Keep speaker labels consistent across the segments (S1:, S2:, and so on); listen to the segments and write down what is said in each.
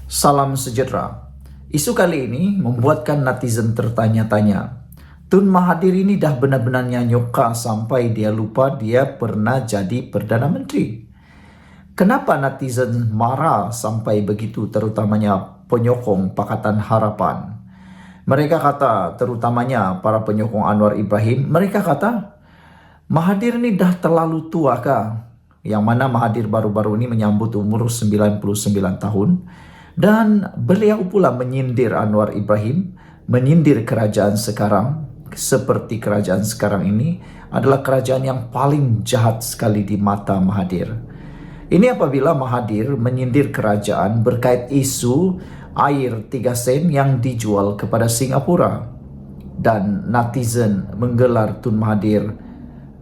S1: Salam sejahtera. Isu kali ini membuatkan netizen tertanya-tanya. Tun Mahathir ini dah benar-benar nyoka sampai dia lupa dia pernah jadi Perdana Menteri. Kenapa netizen marah sampai begitu, terutamanya penyokong Pakatan Harapan? Mereka kata, terutamanya para penyokong Anwar Ibrahim, mereka kata, Mahathir ini dah terlalu tua kah? Yang mana Mahathir baru-baru ini menyambut umur 99 tahun. Dan beliau pula menyindir Anwar Ibrahim, menyindir kerajaan sekarang, seperti kerajaan sekarang ini adalah kerajaan yang paling jahat sekali di mata Mahathir. Ini apabila Mahathir menyindir kerajaan berkait isu air 3 sen yang dijual kepada Singapura. Dan netizen menggelar Tun Mahathir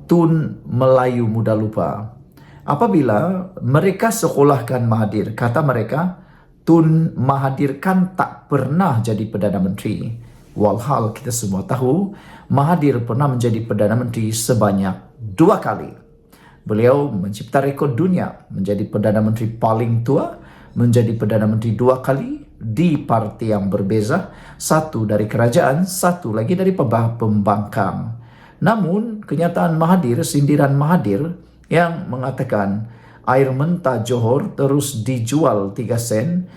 S1: Tun Melayu Muda Lupa. Apabila mereka sekolahkan Mahathir, kata mereka, Tun Mahathir kan tak pernah jadi Perdana Menteri. Walhal kita semua tahu, Mahathir pernah menjadi Perdana Menteri sebanyak 2 kali. Beliau mencipta rekod dunia, menjadi Perdana Menteri paling tua, menjadi Perdana Menteri 2 kali di parti yang berbeza, satu dari kerajaan, satu lagi dari pembangkang. Namun, kenyataan Mahathir, sindiran Mahathir yang mengatakan air mentah Johor terus dijual 3 sen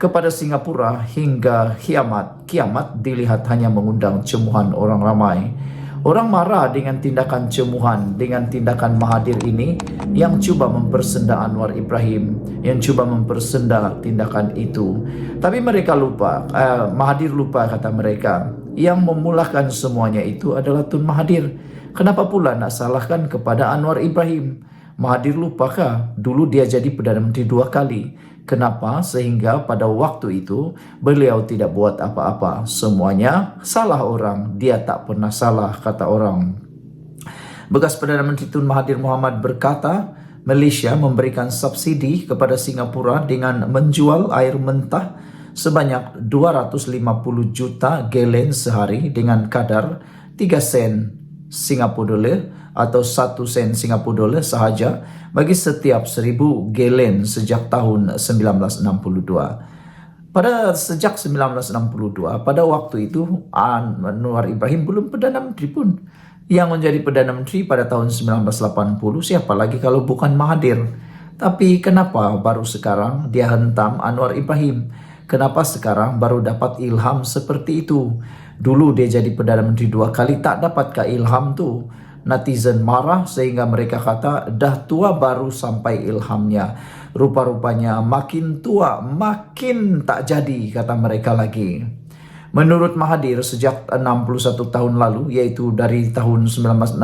S1: kepada Singapura hingga kiamat dilihat hanya mengundang cemuhan orang ramai. Orang marah dengan tindakan cemuhan, dengan tindakan Mahathir ini yang cuba mempersenda Anwar Ibrahim, yang cuba mempersenda tindakan itu. Tapi mereka lupa, Mahathir lupa kata mereka, yang memulakan semuanya itu adalah Tun Mahathir. Kenapa pula nak salahkan kepada Anwar Ibrahim? Mahathir lupakah dulu dia jadi Perdana Menteri 2 kali? Kenapa? Sehingga pada waktu itu beliau tidak buat apa-apa. Semuanya salah orang, dia tak pernah salah, kata orang. Bekas Perdana Menteri Tun Mahathir Mohamad berkata, Malaysia memberikan subsidi kepada Singapura dengan menjual air mentah sebanyak 250 juta galen sehari dengan kadar 3 sen Singapura dolar atau 1 sen Singapura dolar sahaja bagi setiap 1000 galen sejak tahun 1962. Sejak 1962, pada waktu itu Anwar Ibrahim belum Perdana Menteri pun. Yang menjadi Perdana Menteri pada tahun 1980 siapa lagi kalau bukan Mahathir. Tapi kenapa baru sekarang dia hentam Anwar Ibrahim? Kenapa sekarang baru dapat ilham seperti itu? Dulu dia jadi Perdana Menteri 2 kali, tak dapatkah ilham tu? Netizen marah sehingga mereka kata dah tua baru sampai ilhamnya. Rupa-rupanya makin tua makin tak jadi, kata mereka lagi. Menurut Mahathir sejak 61 tahun lalu, yaitu dari tahun 1962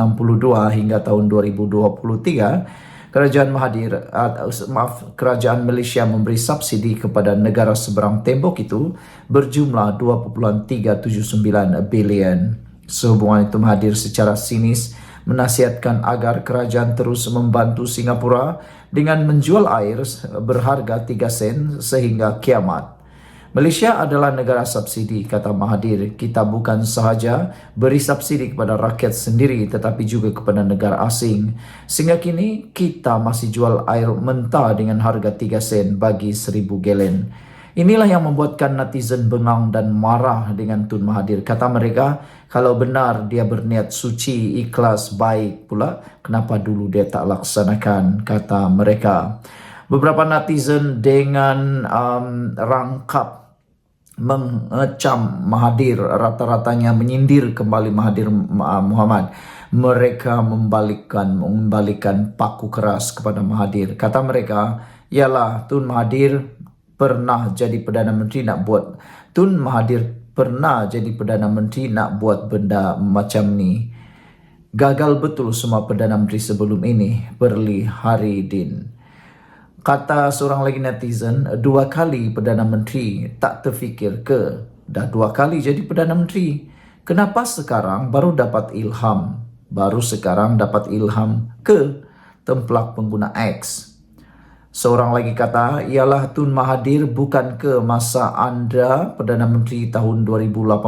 S1: hingga tahun 2023, kerajaan Malaysia memberi subsidi kepada negara seberang tembok itu berjumlah 2.379 bilion. Sehubungan itu Mahathir secara sinis menasihatkan agar kerajaan terus membantu Singapura dengan menjual air berharga 3 sen sehingga kiamat. Malaysia adalah negara subsidi, kata Mahathir. Kita bukan sahaja beri subsidi kepada rakyat sendiri tetapi juga kepada negara asing. Sehingga kini kita masih jual air mentah dengan harga 3 sen bagi 1000 galen. Inilah yang membuatkan netizen bengang dan marah dengan Tun Mahathir. Kata mereka, kalau benar dia berniat suci, ikhlas, baik pula, kenapa dulu dia tak laksanakan, kata mereka. Beberapa netizen dengan rangkap mengecam Mahathir, rata-ratanya menyindir kembali Mahathir Mohamad. Mereka membalikan paku keras kepada Mahathir. Kata mereka, ialah Tun Mahathir pernah jadi Perdana Menteri nak buat benda macam ni. Gagal betul semua Perdana Menteri sebelum ini, Perli Haridin. Kata seorang lagi netizen, 2 kali Perdana Menteri, tak terfikir ke dah 2 kali jadi Perdana Menteri? Kenapa sekarang baru dapat ilham? Baru sekarang dapat ilham ke templak pengguna X? Seorang lagi kata, ialah Tun Mahathir, bukan ke masa anda Perdana Menteri tahun 2018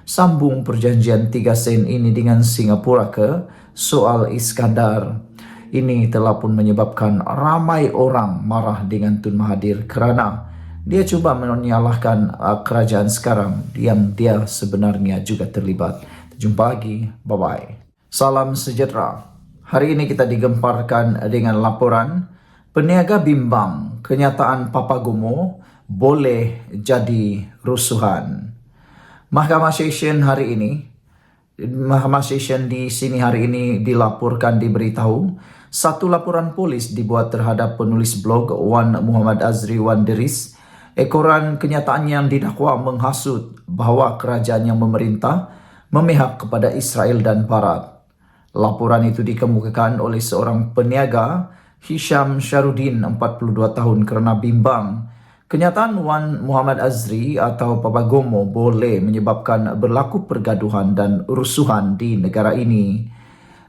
S1: sambung perjanjian 3 sen ini dengan Singapura ke? Soal Iskandar. Ini telah pun menyebabkan ramai orang marah dengan Tun Mahathir kerana dia coba menyalahkan kerajaan sekarang yang dia sebenarnya juga terlibat. Jumpa lagi, bye-bye. Salam sejahtera. Hari ini kita digemparkan dengan laporan peniaga bimbang kenyataan Papagomo boleh jadi rusuhan. Mahkamah Session di sini hari ini dilaporkan, diberitahu satu laporan polis dibuat terhadap penulis blog Wan Muhammad Azri Wan Deris. Ekoran kenyataan yang didakwa menghasut bahawa kerajaan yang memerintah memihak kepada Israel dan Barat. Laporan itu dikemukakan oleh seorang peniaga, Hisham Syarudin, 42 tahun, kerana bimbang kenyataan Wan Muhammad Azri atau Papagomo boleh menyebabkan berlaku pergaduhan dan rusuhan di negara ini.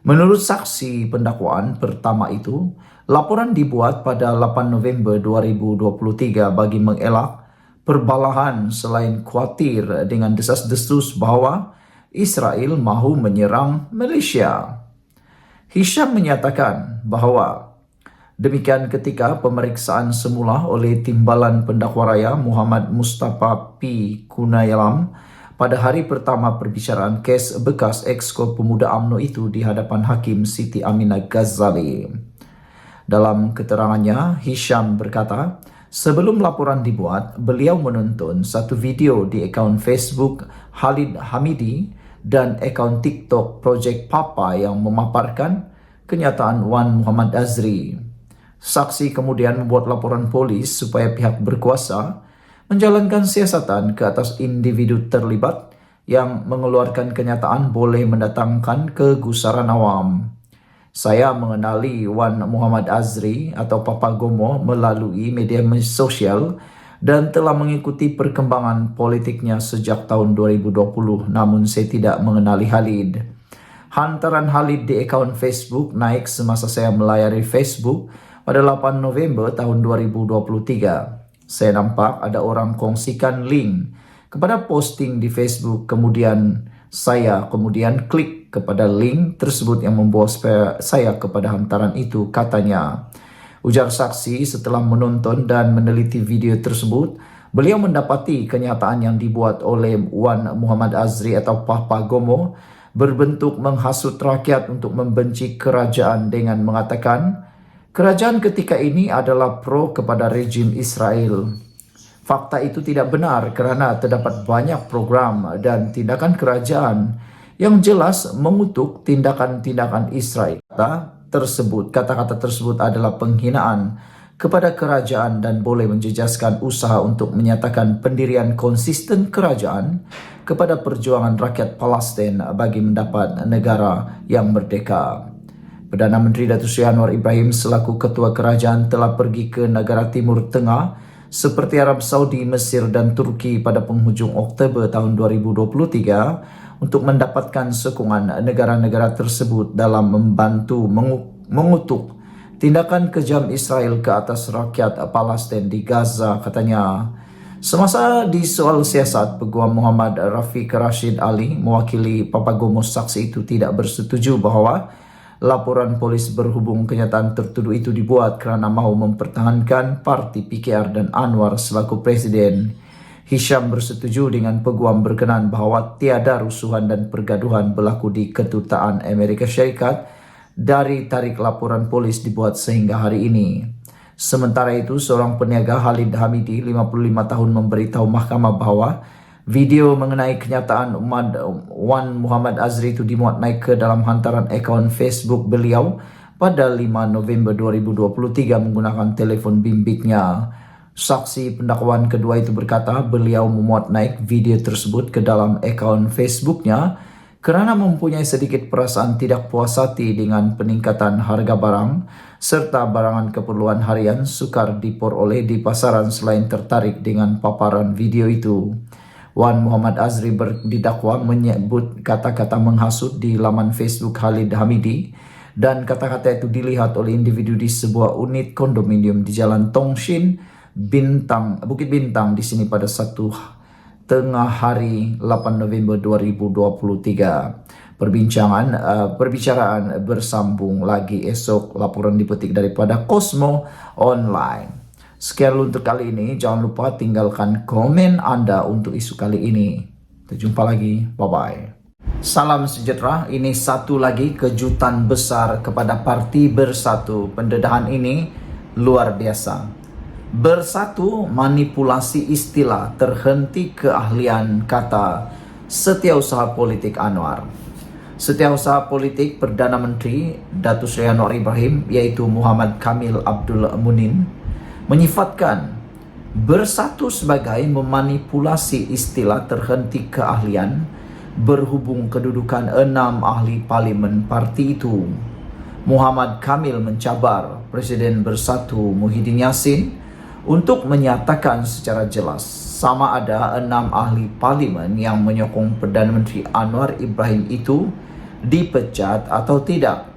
S1: Menurut saksi pendakwaan pertama itu, laporan dibuat pada 8 November 2023 bagi mengelak perbalahan selain khawatir dengan desas-desus bahawa Israel mahu menyerang Malaysia. Hisham menyatakan bahawa demikian ketika pemeriksaan semula oleh Timbalan Pendakwa Raya Muhammad Mustafa P. Kunayalam pada hari pertama perbicaraan kes bekas Exco Pemuda UMNO itu di hadapan Hakim Siti Aminah Ghazali. Dalam keterangannya, Hisham berkata, sebelum laporan dibuat, beliau menonton satu video di akaun Facebook Khalid Hamidi dan akaun TikTok Project Papa yang memaparkan kenyataan Wan Muhammad Azri. Saksi kemudian membuat laporan polis supaya pihak berkuasa menjalankan siasatan ke atas individu terlibat yang mengeluarkan kenyataan boleh mendatangkan kegusaran awam. Saya mengenali Wan Muhammad Azri atau Papagomo melalui media sosial dan telah mengikuti perkembangan politiknya sejak tahun 2020, namun saya tidak mengenali Khalid. Hantaran Khalid di akaun Facebook naik semasa saya melayari Facebook pada 8 November tahun 2023. Saya nampak ada orang kongsikan link kepada posting di Facebook, kemudian saya klik kepada link tersebut yang membawa saya kepada hantaran itu, katanya. Ujar saksi, setelah menonton dan meneliti video tersebut, beliau mendapati kenyataan yang dibuat oleh Wan Muhammad Azri atau Papagomo berbentuk menghasut rakyat untuk membenci kerajaan dengan mengatakan kerajaan ketika ini adalah pro kepada rejim Israel. Fakta itu tidak benar kerana terdapat banyak program dan tindakan kerajaan yang jelas mengutuk tindakan-tindakan Israel. Kata-kata tersebut adalah penghinaan kepada kerajaan dan boleh menjejaskan usaha untuk menyatakan pendirian konsisten kerajaan kepada perjuangan rakyat Palestin bagi mendapat negara yang merdeka. Perdana Menteri Datuk Seri Anwar Ibrahim selaku ketua kerajaan telah pergi ke negara Timur Tengah seperti Arab Saudi, Mesir dan Turki pada penghujung Oktober tahun 2023 untuk mendapatkan sokongan negara-negara tersebut dalam membantu mengutuk tindakan kejam Israel ke atas rakyat Palestin di Gaza, katanya. Semasa di soal siasat, Peguam Muhammad Rafiq Rashid Ali mewakili Papagomo, saksi itu tidak bersetuju bahawa laporan polis berhubung kenyataan tertuduh itu dibuat kerana mahu mempertahankan parti PKR dan Anwar selaku presiden. Hisham bersetuju dengan peguam berkenan bahawa tiada rusuhan dan pergaduhan berlaku di Kedutaan Amerika Syarikat dari tarikh laporan polis dibuat sehingga hari ini. Sementara itu, seorang peniaga Khalid Hamidi, 55 tahun, memberitahu mahkamah bahawa video mengenai kenyataan Wan Muhammad Azri itu dimuat naik ke dalam hantaran akaun Facebook beliau pada 5 November 2023 menggunakan telefon bimbitnya. Saksi pendakwaan kedua itu berkata beliau memuat naik video tersebut ke dalam akaun Facebooknya kerana mempunyai sedikit perasaan tidak puas hati dengan peningkatan harga barang serta barangan keperluan harian sukar diperoleh di pasaran selain tertarik dengan paparan video itu. Wan Muhammad Azri didakwa menyebut kata-kata menghasut di laman Facebook Khalid Hamidi dan kata-kata itu dilihat oleh individu di sebuah unit kondominium di Jalan Tongshin, Bukit Bintang di sini pada 1 tengah hari 8 November 2023. Perbicaraan bersambung lagi esok. Laporan dipetik daripada Cosmo Online. Sekian dulu untuk kali ini. Jangan lupa tinggalkan komen Anda untuk isu kali ini. Kita jumpa lagi. Bye-bye. Salam sejahtera. Ini satu lagi kejutan besar kepada Parti Bersatu. Pendedahan ini luar biasa. Bersatu manipulasi istilah, terhenti keahlian kata Setiausaha Politik Anwar. Setiausaha Politik Perdana Menteri Datuk Seri Anwar Ibrahim, yaitu Muhammad Kamil Abdul Munin, menyifatkan bersatu sebagai memanipulasi istilah terhenti keahlian berhubung kedudukan 6 ahli parlimen parti itu. Muhammad Kamil mencabar Presiden Bersatu Muhyiddin Yassin untuk menyatakan secara jelas sama ada 6 ahli parlimen yang menyokong Perdana Menteri Anwar Ibrahim itu dipecat atau tidak.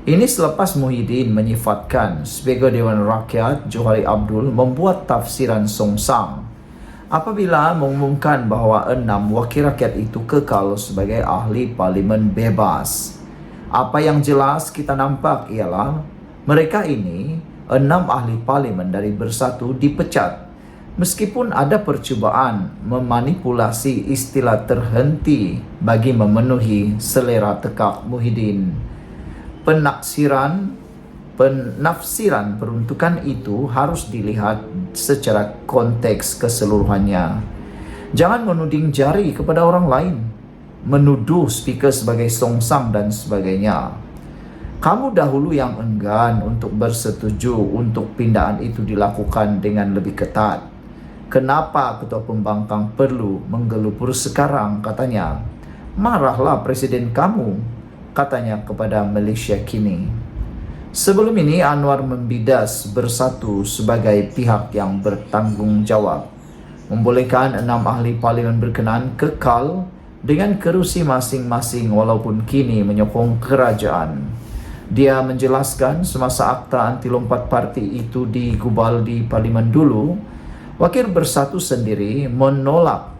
S1: Ini selepas Muhyiddin menyifatkan Speaker Dewan Rakyat Johari Abdul membuat tafsiran songsang apabila mengumumkan bahawa 6 wakil rakyat itu kekal sebagai ahli parlimen bebas. Apa yang jelas kita nampak ialah mereka ini 6 ahli parlimen dari Bersatu dipecat meskipun ada percubaan memanipulasi istilah terhenti bagi memenuhi selera tekak Muhyiddin. Penafsiran peruntukan itu harus dilihat secara konteks keseluruhannya. Jangan menuding jari kepada orang lain, menuduh speaker sebagai songsang dan sebagainya. Kamu dahulu yang enggan untuk bersetuju untuk pindaan itu dilakukan dengan lebih ketat. Kenapa Ketua Pembangkang perlu menggelupur sekarang, katanya. Marahlah Presiden kamu, katanya kepada Malaysia Kini. Sebelum ini Anwar membidas Bersatu sebagai pihak yang bertanggung jawab, membolehkan 6 ahli parlimen berkenan kekal dengan kerusi masing-masing walaupun kini menyokong kerajaan. Dia menjelaskan semasa akta anti lompat parti itu digubal di parlimen dulu, wakil Bersatu sendiri menolak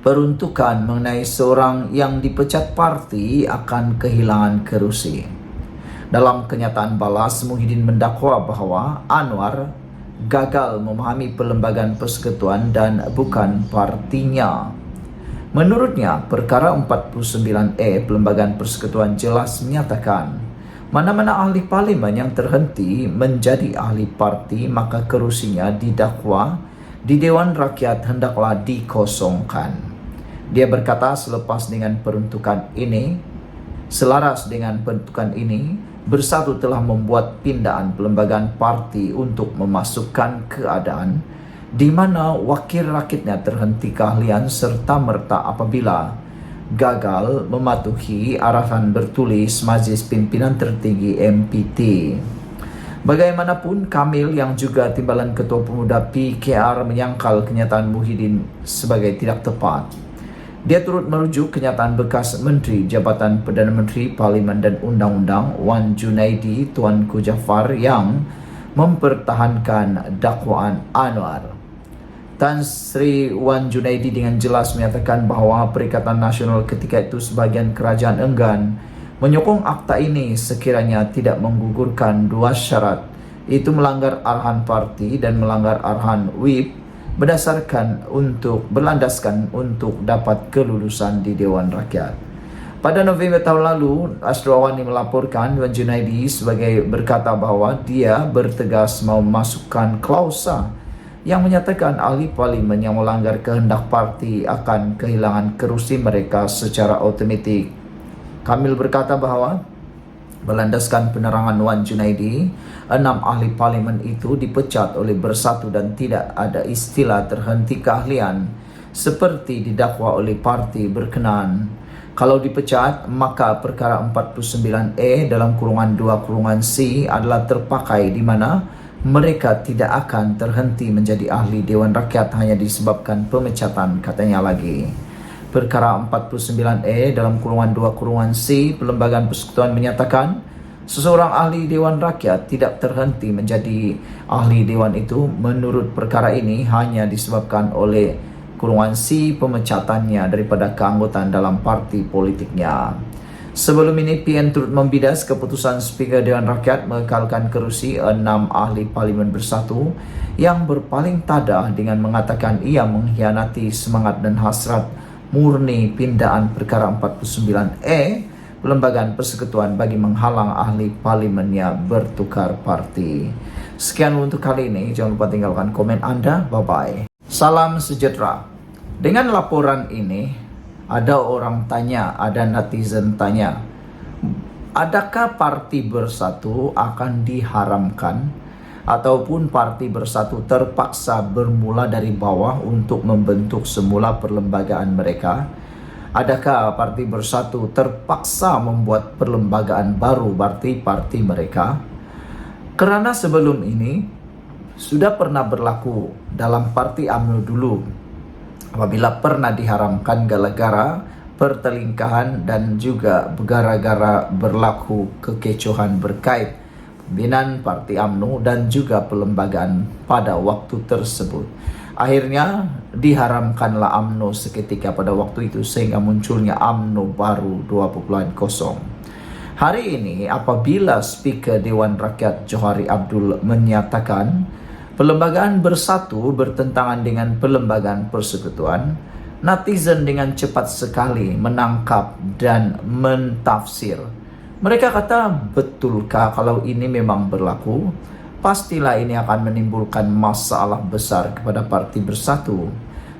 S1: peruntukan mengenai seorang yang dipecat parti akan kehilangan kerusi. Dalam kenyataan balas, Muhyiddin mendakwa bahawa Anwar gagal memahami perlembagaan persekutuan dan bukan partinya. Menurutnya, perkara 49A Perlembagaan Persekutuan jelas menyatakan mana-mana ahli parlimen yang terhenti menjadi ahli parti maka kerusinya didakwa di Dewan Rakyat hendaklah dikosongkan. Dia berkata selepas dengan peruntukan ini, selaras dengan peruntukan ini, Bersatu telah membuat pindaan perlembagaan parti untuk memasukkan keadaan di mana wakil rakyatnya terhenti keahlian serta merta apabila gagal mematuhi arahan bertulis Majlis Pimpinan Tertinggi MPT. Bagaimanapun, Kamil yang juga timbalan Ketua Pemuda PKR menyangkal kenyataan Muhyiddin sebagai tidak tepat. Dia turut merujuk kenyataan bekas Menteri Jabatan Perdana Menteri Parlimen dan Undang-Undang Wan Junaidi Tuanku Jaafar yang mempertahankan dakwaan Anwar. Tan Sri Wan Junaidi dengan jelas menyatakan bahawa Perikatan Nasional ketika itu sebahagian kerajaan enggan menyokong akta ini sekiranya tidak menggugurkan 2 syarat, itu melanggar arahan parti dan melanggar arahan WIP berlandaskan untuk dapat kelulusan di Dewan Rakyat. Pada November tahun lalu, Asrawani melaporkan Wan Junaidi sebagai berkata bahawa dia bertegas mau memasukkan klausa yang menyatakan ahli parlimen yang melanggar kehendak parti akan kehilangan kerusi mereka secara otomatik. Kamil berkata bahawa berlandaskan penerangan Wan Junaidi, 6 ahli parlimen itu dipecat oleh Bersatu dan tidak ada istilah terhenti keahlian seperti didakwa oleh parti berkenaan. Kalau dipecat, maka perkara 49A dalam kurungan 2 kurungan C adalah terpakai di mana mereka tidak akan terhenti menjadi ahli Dewan Rakyat hanya disebabkan pemecatan, katanya lagi. Perkara 49A dalam kurungan 2 kurungan C Perlembagaan Persekutuan menyatakan seseorang ahli Dewan Rakyat tidak terhenti menjadi ahli Dewan itu menurut perkara ini hanya disebabkan oleh kurungan C pemecatannya daripada keanggotaan dalam parti politiknya. Sebelum ini, PN turut membidas keputusan Speaker Dewan Rakyat mengekalkan kerusi 6 ahli Parlimen Bersatu yang berpaling tada dengan mengatakan ia mengkhianati semangat dan hasrat murni pindaan perkara 49E Pelembagaan Persekutuan bagi menghalang ahli parlimennya bertukar parti. Sekian untuk kali ini. Jangan lupa tinggalkan komen Anda. Bye-bye. Salam sejahtera. Dengan laporan ini, ada orang tanya, ada netizen tanya, adakah Parti Bersatu akan diharamkan ataupun Parti Bersatu terpaksa bermula dari bawah untuk membentuk semula perlembagaan mereka? Adakah Parti Bersatu terpaksa membuat perlembagaan baru parti mereka? Kerana sebelum ini sudah pernah berlaku dalam Parti UMNO dulu, apabila pernah diharamkan gara-gara pertelingkahan dan juga gara-gara berlaku kekecohan berkait pimpinan Parti UMNO dan juga perlembagaan pada waktu tersebut. Akhirnya diharamkanlah UMNO seketika pada waktu itu sehingga munculnya UMNO baru 2.0. Hari ini apabila Speaker Dewan Rakyat Johari Abdul menyatakan Perlembagaan Bersatu bertentangan dengan Perlembagaan Persekutuan, netizen dengan cepat sekali menangkap dan mentafsir. Mereka kata, betulkah kalau ini memang berlaku? Pastilah ini akan menimbulkan masalah besar kepada Parti Bersatu.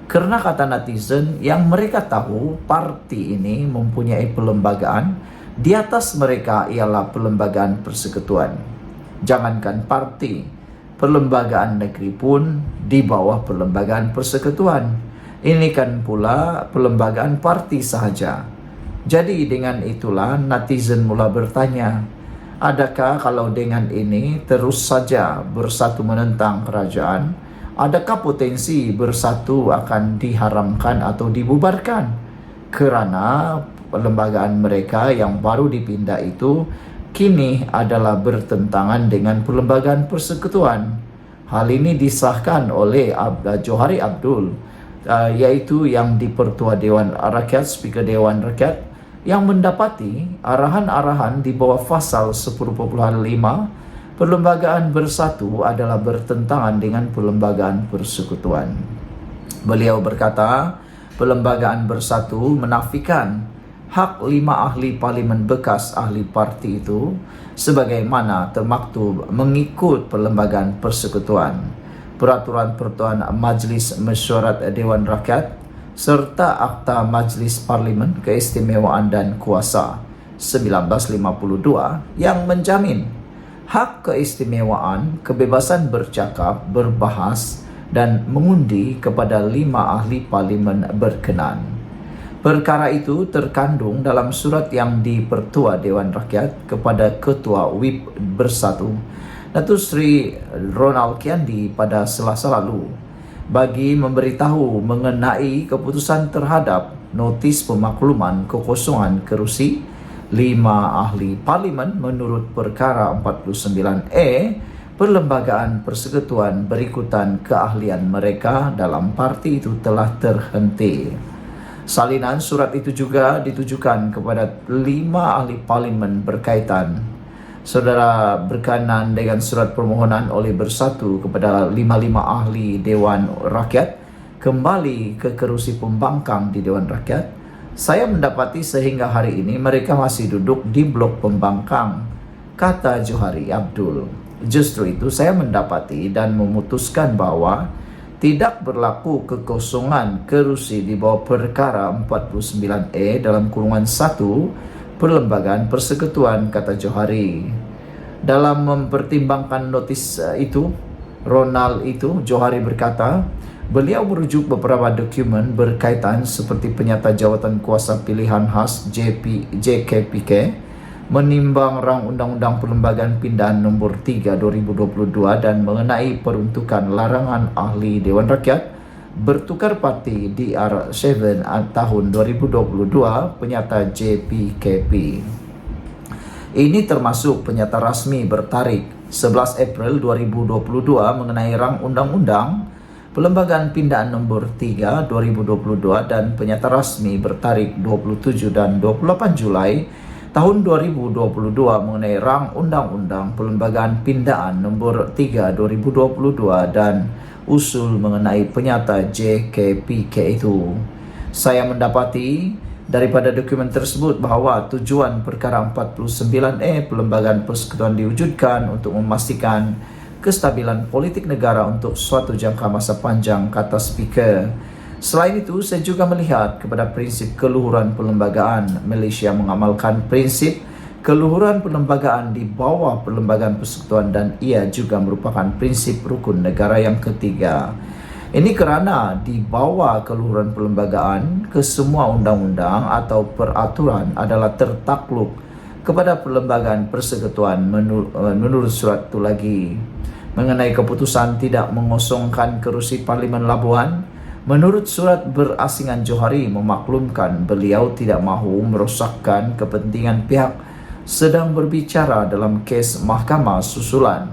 S1: Karena kata netizen, yang mereka tahu parti ini mempunyai perlembagaan, di atas mereka ialah Perlembagaan Persekutuan. Jangankan parti, perlembagaan negeri pun di bawah Perlembagaan Persekutuan. Ini kan pula perlembagaan parti sahaja. Jadi dengan itulah netizen mula bertanya, adakah kalau dengan ini terus saja Bersatu menentang kerajaan, adakah potensi Bersatu akan diharamkan atau dibubarkan? Kerana perlembagaan mereka yang baru dipindah itu kini adalah bertentangan dengan Perlembagaan Persekutuan. Hal ini disahkan oleh Johari Abdul, yaitu yang dipertua Dewan Rakyat, Speaker Dewan Rakyat, yang mendapati arahan-arahan di bawah pasal 10.5 Perlembagaan Bersatu adalah bertentangan dengan Perlembagaan Persekutuan. Beliau berkata, Perlembagaan Bersatu menafikan hak 5 ahli parlimen bekas ahli parti itu sebagaimana termaktub mengikut Perlembagaan Persekutuan, Peraturan Pertuan Majlis Mesyuarat Dewan Rakyat serta Akta Majlis Parlimen Keistimewaan dan Kuasa 1952 yang menjamin hak keistimewaan, kebebasan bercakap, berbahas dan mengundi kepada 5 ahli parlimen berkenan. Perkara itu terkandung dalam surat yang dipertua Dewan Rakyat kepada Ketua WIP Bersatu, Datuk Seri Ronald Kiandi pada Selasa lalu, bagi memberitahu mengenai keputusan terhadap notis pemakluman kekosongan kerusi 5 ahli parlimen menurut perkara 49E Perlembagaan Persekutuan berikutan keahlian mereka dalam parti itu telah terhenti. Salinan surat itu juga ditujukan kepada 5 ahli parlimen berkaitan. Saudara berkenan dengan surat permohonan oleh Bersatu kepada 5 ahli Dewan Rakyat kembali ke kerusi pembangkang di Dewan Rakyat. Saya mendapati sehingga hari ini mereka masih duduk di blok pembangkang, kata Johari Abdul. Justru itu saya mendapati dan memutuskan bahwa tidak berlaku kekosongan kerusi di bawah perkara 49E dalam kurungan 1 Perlembagaan Persekutuan, kata Johari. Dalam mempertimbangkan notis itu, Johari berkata, beliau merujuk beberapa dokumen berkaitan seperti penyata jawatan kuasa pilihan khas JKPK, menimbang rang Undang-Undang Perlembagaan Pindahan Nombor 3 2022 dan mengenai peruntukan larangan ahli Dewan Rakyat bertukar parti DR7 tahun 2022 penyata JPKP. Ini termasuk penyata rasmi bertarik 11 April 2022 mengenai rang Undang-Undang Perlembagaan Pindahan Nombor 3 2022 dan penyata rasmi bertarik 27 dan 28 Julai tahun 2022 mengenai rang Undang-Undang Perlembagaan Pindaan Nombor 3 2022 dan usul mengenai penyata JKPK itu. Saya mendapati daripada dokumen tersebut bahawa tujuan perkara 49E Perlembagaan Persekutuan diwujudkan untuk memastikan kestabilan politik negara untuk suatu jangka masa panjang, kata Speaker. Selain itu, saya juga melihat kepada prinsip keluhuran perlembagaan. Malaysia mengamalkan prinsip keluhuran perlembagaan di bawah Perlembagaan Persekutuan dan ia juga merupakan prinsip rukun negara yang ketiga. Ini kerana di bawah keluhuran perlembagaan, kesemua undang-undang atau peraturan adalah tertakluk kepada Perlembagaan Persekutuan menurut surat itu lagi. Mengenai keputusan tidak mengosongkan kerusi Parlimen Labuan, menurut surat berasingan Johari memaklumkan beliau tidak mahu merosakkan kepentingan pihak sedang berbicara dalam kes mahkamah susulan.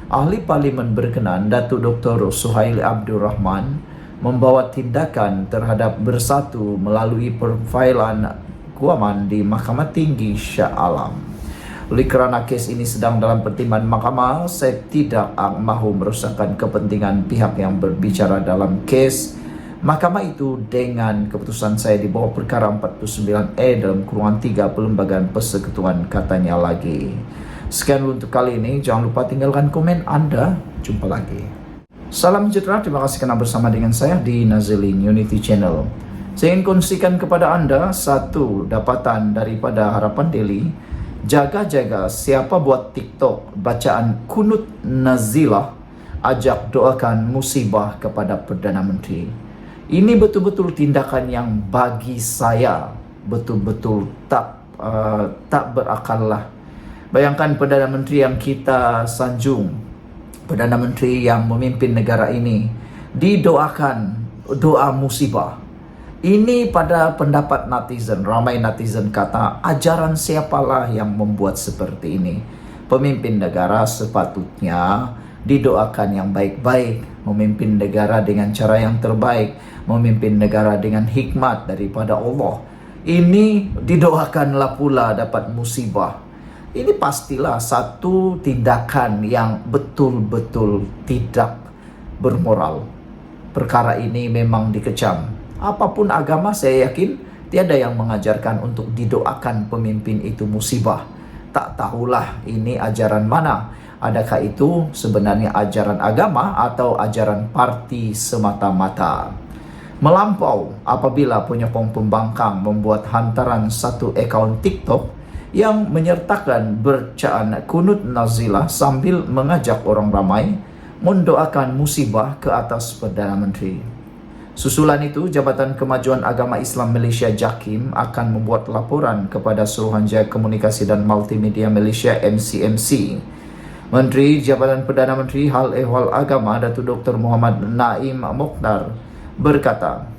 S1: Ahli Parlimen berkenan Datuk Dr. Suhail Abdul Rahman membawa tindakan terhadap Bersatu melalui perfailan guaman di Mahkamah Tinggi Shah Alam. Oleh kerana kes ini sedang dalam pertimbangan mahkamah, saya tidak mahu merosakkan kepentingan pihak yang berbicara dalam kes mahkamah itu dengan keputusan saya di bawah perkara 49E dalam kurungan 3 Perlembagaan Persekutuan, katanya lagi. Sekian dulu untuk kali ini. Jangan lupa tinggalkan komen anda. Jumpa lagi. Salam sejahtera. Terima kasih kerana bersama dengan saya di Nazilin Unity Channel. Saya ingin kongsikan kepada anda satu dapatan daripada Harapan Daily. Jaga-jaga siapa buat TikTok bacaan kunut nazilah, ajak doakan musibah kepada Perdana Menteri. Ini betul-betul tindakan yang bagi saya betul-betul tak berakal lah. Bayangkan Perdana Menteri yang kita sanjung, Perdana Menteri yang memimpin negara ini, didoakan doa musibah. Ini pada pendapat netizen, ramai netizen kata, ajaran siapalah yang membuat seperti ini? Pemimpin negara sepatutnya didoakan yang baik-baik, memimpin negara dengan cara yang terbaik, memimpin negara dengan hikmat daripada Allah. Ini didoakanlah pula dapat musibah. Ini pastilah satu tindakan yang betul-betul tidak bermoral. Perkara ini memang dikecam. Apapun agama, saya yakin tiada yang mengajarkan untuk didoakan pemimpin itu musibah. Tak tahulah ini ajaran mana. Adakah itu sebenarnya ajaran agama atau ajaran parti semata-mata? Melampau apabila penyokong pembangkang membuat hantaran satu akaun TikTok yang menyertakan bacaan kunut nazilah sambil mengajak orang ramai mendoakan musibah ke atas Perdana Menteri. Susulan itu, Jabatan Kemajuan Agama Islam Malaysia JAKIM akan membuat laporan kepada Suruhanjaya Komunikasi dan Multimedia Malaysia MCMC. Menteri Jabatan Perdana Menteri Hal Ehwal Agama Datuk Dr. Muhammad Naim Mokhtar berkata,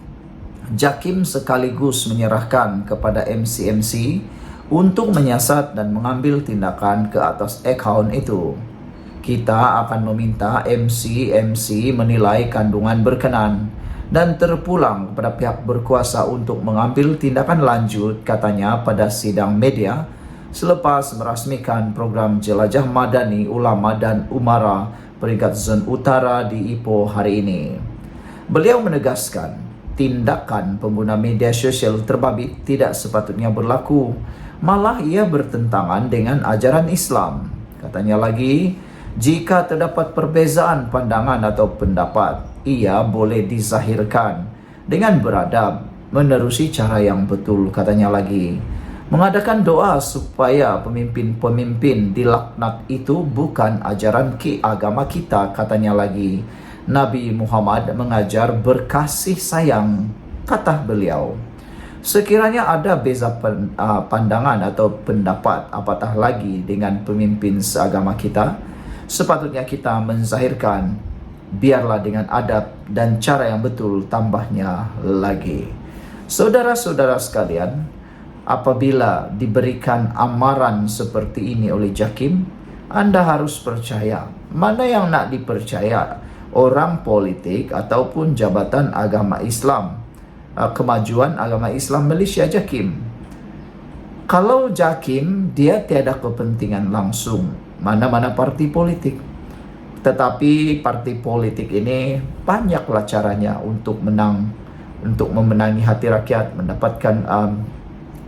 S1: JAKIM sekaligus menyerahkan kepada MCMC untuk menyiasat dan mengambil tindakan ke atas akaun itu. Kita akan meminta MCMC menilai kandungan berkenan dan terpulang kepada pihak berkuasa untuk mengambil tindakan lanjut, katanya pada sidang media selepas merasmikan program Jelajah Madani Ulama dan Umara peringkat Zon Utara di Ipoh hari ini. Beliau menegaskan, tindakan pengguna media sosial terbabit tidak sepatutnya berlaku, malah ia bertentangan dengan ajaran Islam. Katanya lagi, jika terdapat perbezaan pandangan atau pendapat, ia boleh dizahirkan dengan beradab, menerusi cara yang betul, katanya lagi. Mengadakan doa supaya pemimpin-pemimpin dilaknat itu bukan ajaran agama kita, katanya lagi. Nabi Muhammad mengajar berkasih sayang, kata beliau. Sekiranya ada beza pandangan atau pendapat, apatah lagi dengan pemimpin seagama kita, sepatutnya kita menzahirkan, biarlah dengan adab dan cara yang betul, tambahnya lagi. Saudara-saudara sekalian, apabila diberikan amaran seperti ini oleh JAKIM, anda harus percaya. Mana yang nak dipercaya? Orang politik ataupun Jabatan Agama Islam, Kemajuan Agama Islam Malaysia JAKIM. Kalau Jakim, dia tiada kepentingan langsung mana-mana parti politik. Tetapi parti politik ini banyaklah caranya untuk memenangi hati rakyat, mendapatkan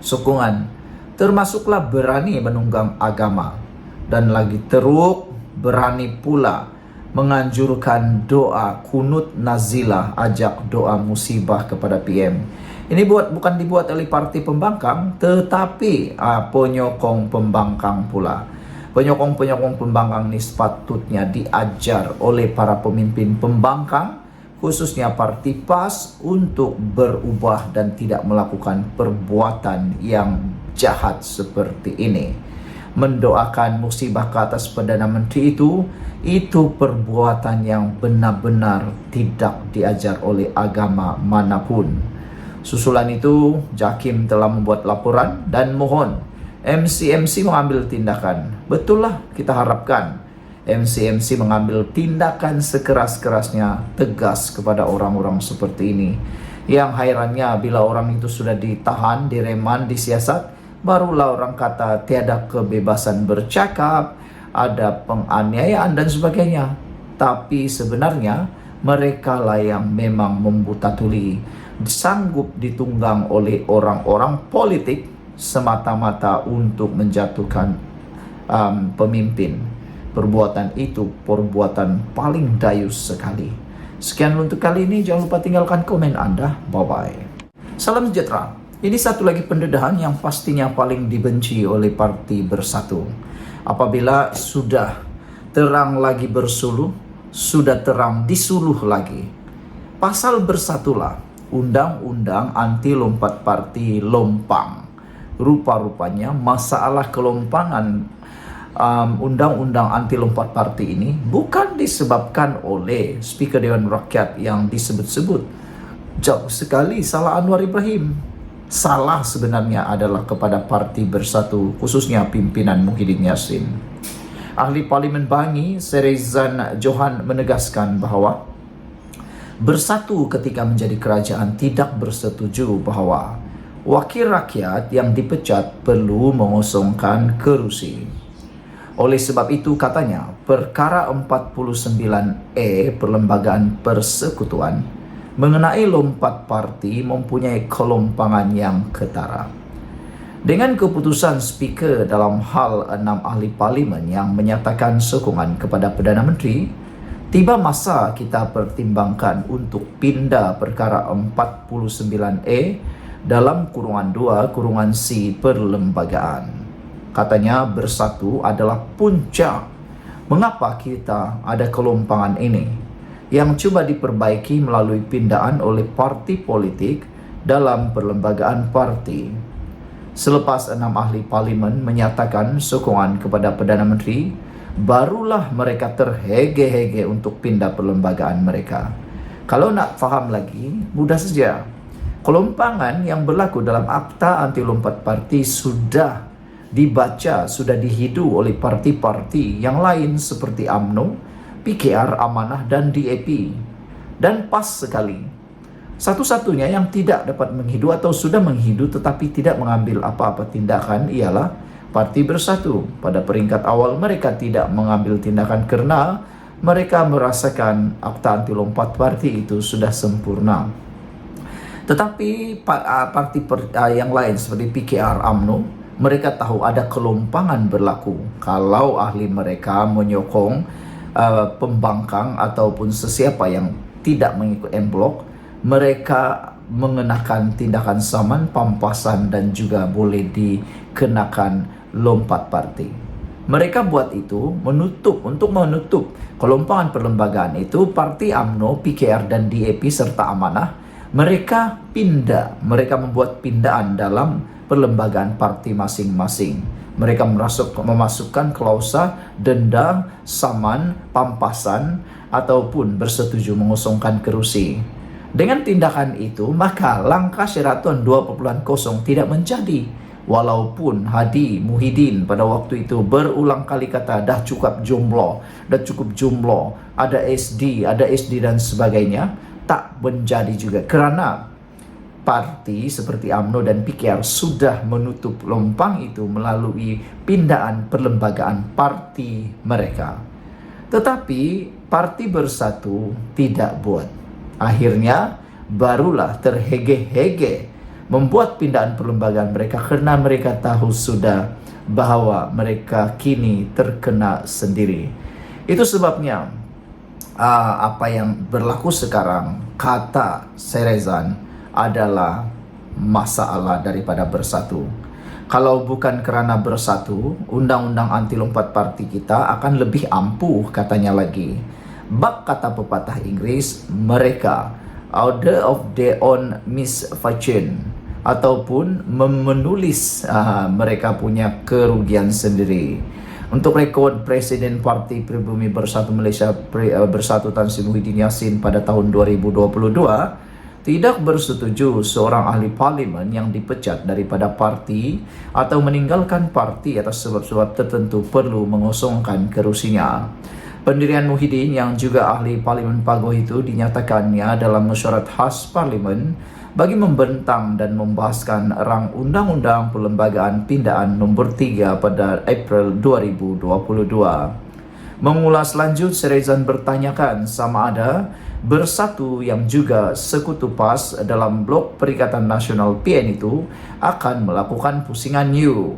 S1: sokongan. Termasuklah berani menunggang agama. Dan lagi teruk, berani pula menganjurkan doa kunut nazilah, ajak doa musibah kepada PM. Ini bukan dibuat oleh parti pembangkang, tetapi penyokong pembangkang pula. Penyokong pembangkang ini sepatutnya diajar oleh para pemimpin pembangkang, khususnya parti PAS, untuk berubah dan tidak melakukan perbuatan yang jahat seperti ini. Mendoakan musibah ke atas Perdana Menteri itu perbuatan yang benar-benar tidak diajar oleh agama manapun. Susulan itu, Jakim telah membuat laporan dan mohon MC mengambil tindakan. Betul lah, kita harapkan MC mengambil tindakan sekeras-kerasnya, tegas kepada orang-orang seperti ini. Yang hairannya, bila orang itu sudah ditahan, direman, disiasat, barulah orang kata tiada kebebasan bercakap, ada penganiayaan dan sebagainya. Tapi sebenarnya mereka lah yang memang membuta tuli, sanggup ditunggang oleh orang-orang politik semata-mata untuk menjatuhkan pemimpin. Perbuatan itu perbuatan paling dayus sekali. Sekian untuk kali ini, jangan lupa tinggalkan komen Anda. Bye-bye. Salam sejahtera. Ini satu lagi pendedahan yang pastinya paling dibenci oleh Parti Bersatu. Apabila sudah terang lagi bersuluh, sudah terang disuluh lagi. Pasal bersatulah Undang-Undang Anti Lompat Parti Lompang. Rupa-rupanya masalah kelompangan Undang-Undang Anti Lompat Parti ini bukan disebabkan oleh Speaker Dewan Rakyat yang disebut-sebut. Jauh sekali salah Anwar Ibrahim. Salah sebenarnya adalah kepada Parti Bersatu, khususnya pimpinan Muhyiddin Yassin. Ahli Parlimen Bangi, Serezan Johan, menegaskan bahwa Bersatu ketika menjadi kerajaan tidak bersetuju bahwa wakil rakyat yang dipecat perlu mengosongkan kerusi. Oleh sebab itu, katanya, perkara 49E Perlembagaan Persekutuan mengenai lompat parti mempunyai kelompangan yang ketara. Dengan keputusan Speaker dalam hal 6 ahli parlimen yang menyatakan sokongan kepada Perdana Menteri, tiba masa kita pertimbangkan untuk pindah perkara 49E dalam kurungan 2 kurungan C Perlembagaan. Katanya Bersatu adalah puncak mengapa kita ada kelompangan ini, yang coba diperbaiki melalui pindaan oleh parti politik dalam perlembagaan parti. Selepas 6 ahli parlimen menyatakan sokongan kepada Perdana Menteri, barulah mereka terhege-hege untuk pindah perlembagaan mereka. Kalau nak faham lagi, mudah saja. Kelompangan yang berlaku dalam Akta Anti Lompat Parti sudah dibaca, sudah dihidu oleh parti-parti yang lain seperti UMNO, PKR, Amanah, dan DAP. Dan pas sekali, satu-satunya yang tidak dapat menghidu atau sudah menghidu tetapi tidak mengambil apa-apa tindakan ialah Parti Bersatu. Pada peringkat awal mereka tidak mengambil tindakan karena mereka merasakan Akta Anti Lompat Parti itu sudah sempurna. Tetapi parti yang lain seperti PKR, UMNO, mereka tahu ada kelompangan berlaku kalau ahli mereka menyokong pembangkang ataupun sesiapa yang tidak mengikut M-Block. Mereka mengenakan tindakan saman, pampasan, dan juga boleh dikenakan lompat parti. Mereka buat itu untuk menutup kelompangan perlembagaan itu. Parti UMNO, PKR, dan DAP serta Amanah, mereka membuat pindaan dalam perlembagaan parti masing-masing. Mereka memasukkan klausa denda, saman, pampasan, ataupun bersetuju mengosongkan kerusi. Dengan tindakan itu, maka langkah Sheraton 2.0 tidak menjadi. Walaupun Hadi Muhyiddin pada waktu itu berulang kali kata dah cukup jumlah, ada SD dan sebagainya, tak menjadi juga. Kerana parti seperti UMNO dan PKR sudah menutup lubang itu melalui pindaan perlembagaan parti mereka. Tetapi Parti Bersatu tidak buat. Akhirnya barulah terhege-hege membuat pindaan perlembagaan mereka karena mereka tahu sudah bahwa mereka kini terkena sendiri. Itu sebabnya apa yang berlaku sekarang, kata Serezan, adalah masalah daripada Bersatu. Kalau bukan kerana Bersatu, undang-undang anti lompat parti kita akan lebih ampuh, katanya lagi. Bak kata pepatah Inggris, mereka order of their own misfortune, ataupun menulis mereka punya kerugian sendiri. Untuk rekod, Presiden Parti Pribumi Bersatu Malaysia Bersatu Tan Sri Muhyiddin Yassin pada tahun 2022 tidak bersetuju seorang ahli parlimen yang dipecat daripada parti atau meninggalkan parti atas sebab-sebab tertentu perlu mengosongkan kerusinya. Pendirian Muhyiddin yang juga ahli parlimen Pagoh itu dinyatakannya dalam mesyuarat khas parlimen bagi membentang dan membahaskan rang Undang-Undang Perlembagaan Pindaan nombor 3 pada April 2022. Mengulas lanjut, Serezan bertanyakan sama ada Bersatu yang juga sekutu PAS dalam blok Perikatan Nasional PN itu akan melakukan pusingan new.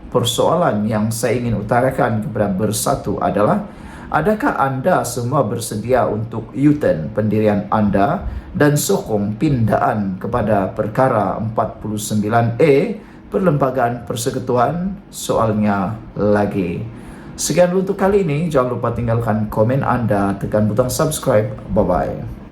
S1: Persoalan yang saya ingin utarakan kepada Bersatu adalah, adakah anda semua bersedia untuk U-turn pendirian anda dan sokong pindaan kepada perkara 49A Perlembagaan Persekutuan? Soalnya lagi. Sekian untuk kali ini. Jangan lupa tinggalkan komen anda, tekan butang subscribe. Bye-bye.